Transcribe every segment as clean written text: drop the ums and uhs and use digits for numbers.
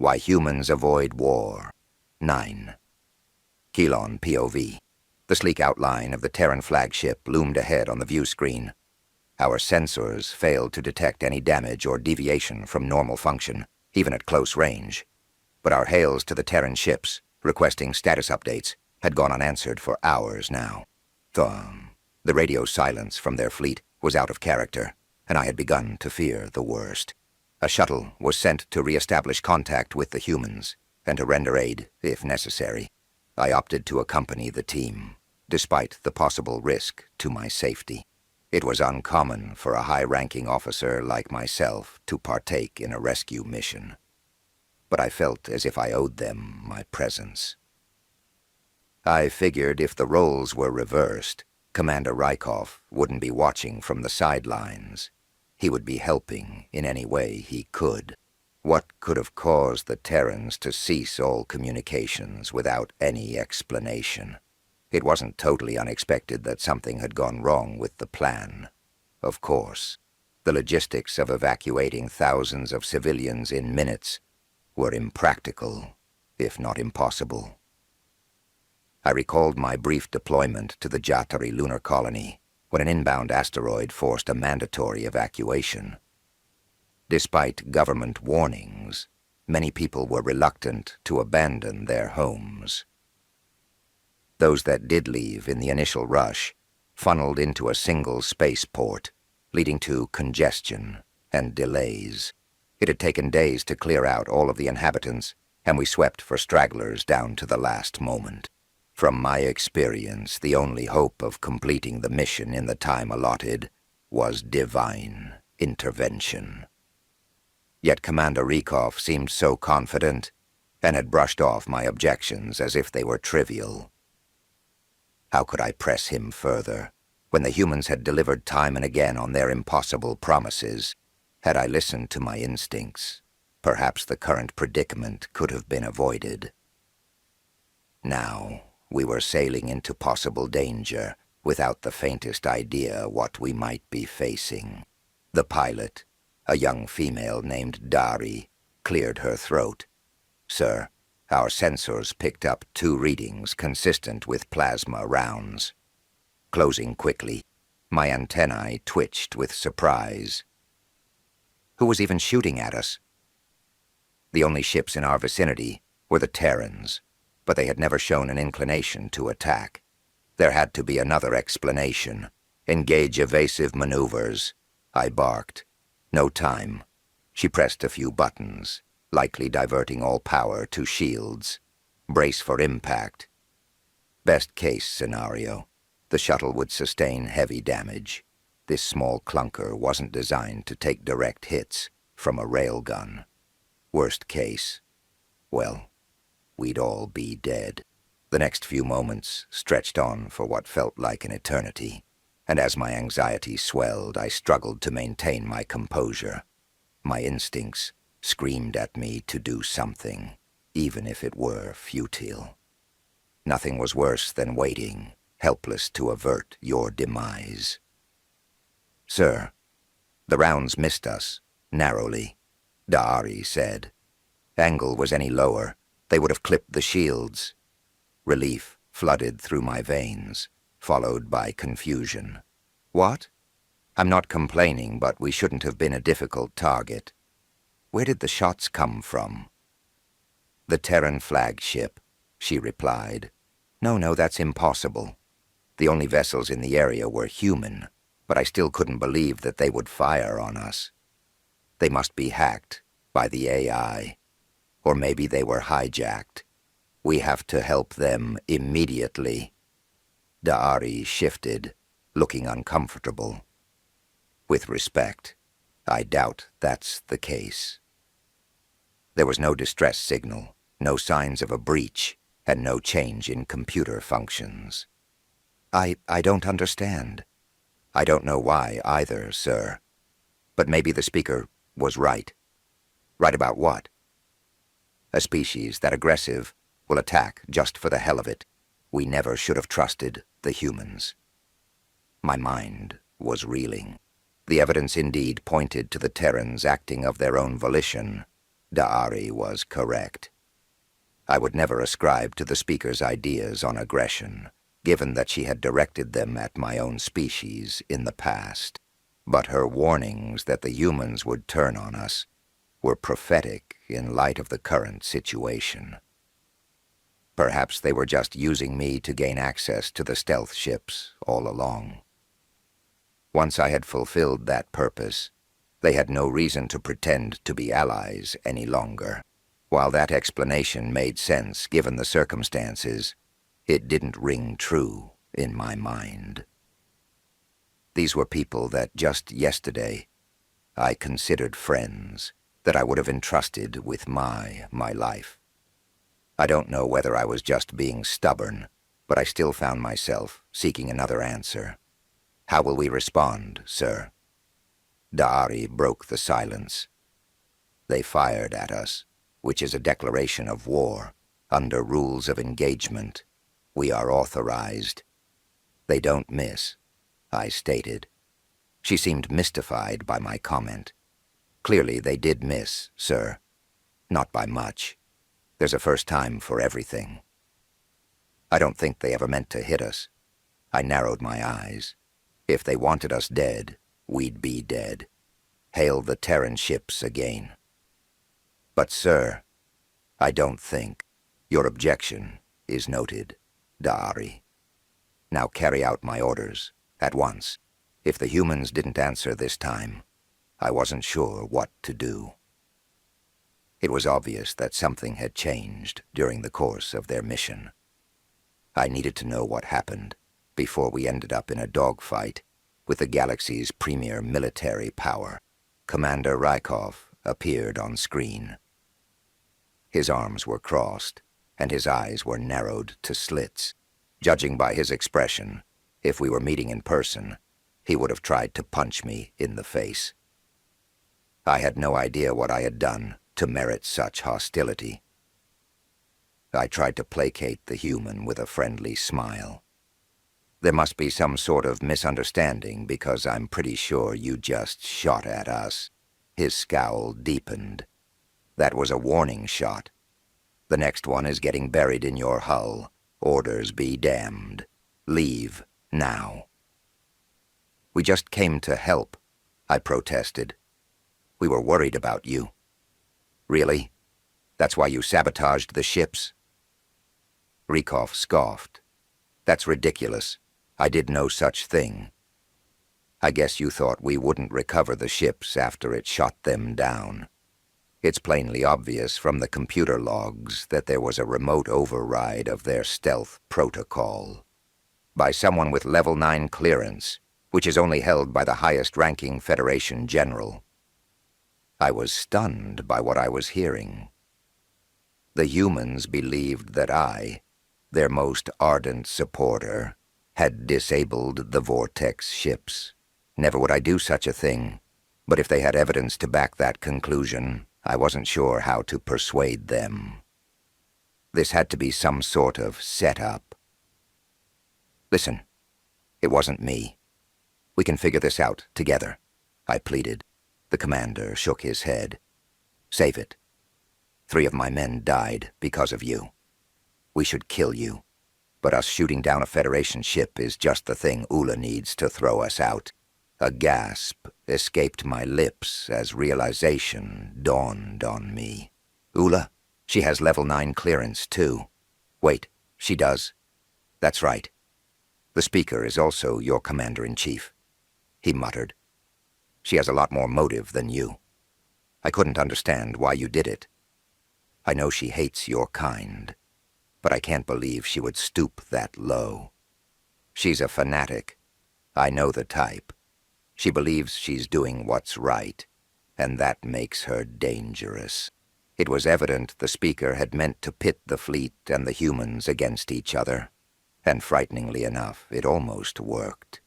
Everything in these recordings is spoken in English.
Why Humans Avoid War. 9. Keylon POV. The sleek outline of the Terran flagship loomed ahead on the view screen. Our sensors failed to detect any damage or deviation from normal function, even at close range. But our hails to the Terran ships, requesting status updates, had gone unanswered for hours now. The radio silence from their fleet was out of character, and I had begun to fear the worst. A shuttle was sent to re-establish contact with the humans, and to render aid if necessary. I opted to accompany the team, despite the possible risk to my safety. It was uncommon for a high-ranking officer like myself to partake in a rescue mission, but I felt as if I owed them my presence. I figured if the roles were reversed, Commander Rykov wouldn't be watching from the sidelines. He would be helping in any way he could. What could have caused the Terrans to cease all communications without any explanation? It wasn't totally unexpected that something had gone wrong with the plan. Of course, the logistics of evacuating thousands of civilians in minutes were impractical, if not impossible. I recalled my brief deployment to the Jatari lunar colony when an inbound asteroid forced a mandatory evacuation. Despite government warnings, many people were reluctant to abandon their homes. Those that did leave in the initial rush funneled into a single spaceport, leading to congestion and delays. It had taken days to clear out all of the inhabitants, and we swept for stragglers down to the last moment. From my experience, the only hope of completing the mission in the time allotted was divine intervention. Yet Commander Rykov seemed so confident, and had brushed off my objections as if they were trivial. How could I press him further, when the humans had delivered time and again on their impossible promises? Had I listened to my instincts, perhaps the current predicament could have been avoided. Now, we were sailing into possible danger, without the faintest idea what we might be facing. The pilot, a young female named Dari, cleared her throat. "Sir, our sensors picked up 2 readings consistent with plasma rounds." Closing quickly, my antennae twitched with surprise. Who was even shooting at us? The only ships in our vicinity were the Terrans, but they had never shown an inclination to attack. There had to be another explanation. "Engage evasive maneuvers," I barked. "No time." She pressed a few buttons, likely diverting all power to shields. "Brace for impact." Best case scenario, the shuttle would sustain heavy damage. This small clunker wasn't designed to take direct hits from a railgun. Worst case, well, we'd all be dead. The next few moments stretched on for what felt like an eternity, and as my anxiety swelled, I struggled to maintain my composure. My instincts screamed at me to do something, even if it were futile. Nothing was worse than waiting, helpless to avert your demise. "Sir, the rounds missed us, narrowly," Dari said. "Angle was any lower, they would have clipped the shields." Relief flooded through my veins, followed by confusion. "What? I'm not complaining, but we shouldn't have been a difficult target. Where did the shots come from?" "The Terran flagship," she replied. No, that's impossible. The only vessels in the area were human, but I still couldn't believe that they would fire on us. They must be hacked by the AI, or maybe they were hijacked. We have to help them immediately." Dari shifted, looking uncomfortable. "With respect, I doubt that's the case." There was no distress signal, no signs of a breach, and no change in computer functions. I don't understand." "I don't know why either, sir. But maybe the speaker was right." "Right about what?" "A species that aggressive will attack just for the hell of it. We never should have trusted the humans." My mind was reeling. The evidence indeed pointed to the Terrans acting of their own volition. Da'ari was correct. I would never ascribe to the speaker's ideas on aggression, given that she had directed them at my own species in the past. But her warnings that the humans would turn on us were prophetic in light of the current situation. Perhaps they were just using me to gain access to the stealth ships all along. Once I had fulfilled that purpose, they had no reason to pretend to be allies any longer. While that explanation made sense given the circumstances, it didn't ring true in my mind. These were people that just yesterday I considered friends, that I would have entrusted with my life. I don't know whether I was just being stubborn, but I still found myself seeking another answer. How will we respond, sir? Da'ari broke the silence. They fired at us, which is a declaration of war. Under rules of engagement, we are authorized. They don't miss, I stated. She seemed mystified by my comment. Clearly they did miss, sir. Not by much. There's a first time for everything. I don't think they ever meant to hit us. I narrowed my eyes. If they wanted us dead, we'd be dead. Hail the Terran ships again. But, sir, I don't think. Your objection is noted, Da'ari. Now carry out my orders, at once. If the humans didn't answer this time, I wasn't sure what to do. It was obvious that something had changed during the course of their mission. I needed to know what happened before we ended up in a dogfight with the galaxy's premier military power. Commander Rykov appeared on screen. His arms were crossed, and his eyes were narrowed to slits. Judging by his expression, if we were meeting in person, he would have tried to punch me in the face. I had no idea what I had done to merit such hostility. I tried to placate the human with a friendly smile. There must be some sort of misunderstanding because I'm pretty sure you just shot at us. His scowl deepened. That was a warning shot. The next one is getting buried in your hull. Orders be damned. Leave now. We just came to help, I protested. We were worried about you. Really? That's why you sabotaged the ships? Rykov scoffed. That's ridiculous. I did no such thing. I guess you thought we wouldn't recover the ships after it shot them down. It's plainly obvious from the computer logs that there was a remote override of their stealth protocol. By someone with level 9 clearance, which is only held by the highest-ranking Federation general. I was stunned by what I was hearing. The humans believed that I, their most ardent supporter, had disabled the Vortex ships. Never would I do such a thing, but if they had evidence to back that conclusion, I wasn't sure how to persuade them. This had to be some sort of setup. Listen, it wasn't me. We can figure this out together, I pleaded. The commander shook his head. Save it. 3 of my men died because of you. We should kill you. But us shooting down a Federation ship is just the thing Ula needs to throw us out. A gasp escaped my lips as realization dawned on me. Ula? She has level 9 clearance, too. Wait, she does? That's right. The speaker is also your commander-in-chief, he muttered. She has a lot more motive than you. I couldn't understand why you did it. I know she hates your kind, but I can't believe she would stoop that low. She's a fanatic. I know the type. She believes she's doing what's right, and that makes her dangerous. It was evident the speaker had meant to pit the fleet and the humans against each other, and frighteningly enough, it almost worked.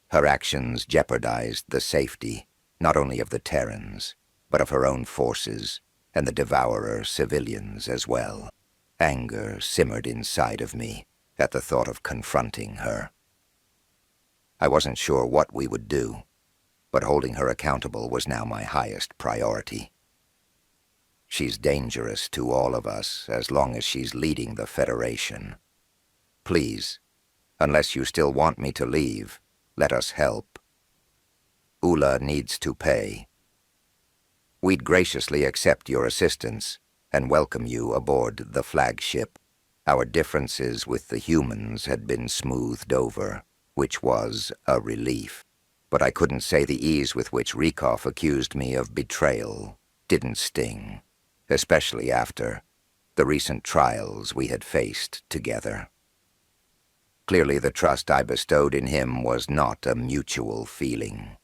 Her actions jeopardized the safety, not only of the Terrans, but of her own forces, and the Devourer civilians as well. Anger simmered inside of me at the thought of confronting her. I wasn't sure what we would do, but holding her accountable was now my highest priority. She's dangerous to all of us as long as she's leading the Federation. Please, unless you still want me to leave, let us help. Ula needs to pay. We'd graciously accept your assistance and welcome you aboard the flagship. Our differences with the humans had been smoothed over, which was a relief. But I couldn't say the ease with which Rykov accused me of betrayal didn't sting, especially after the recent trials we had faced together. Clearly the trust I bestowed in him was not a mutual feeling.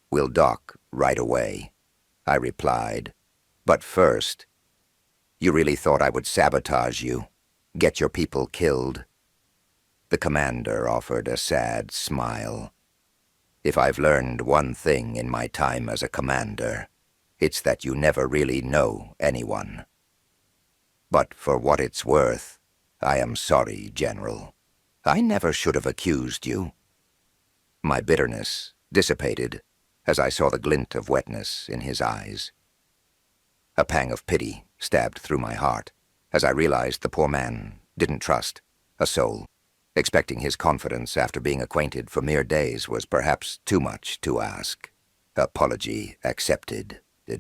"We'll dock right away," I replied. "But first, you really thought I would sabotage you, get your people killed?" The commander offered a sad smile. "If I've learned one thing in my time as a commander, it's that you never really know anyone. But for what it's worth, I am sorry, General. I never should have accused you." My bitterness dissipated as I saw the glint of wetness in his eyes. A pang of pity stabbed through my heart as I realized the poor man didn't trust a soul. Expecting his confidence after being acquainted for mere days was perhaps too much to ask. Apology accepted.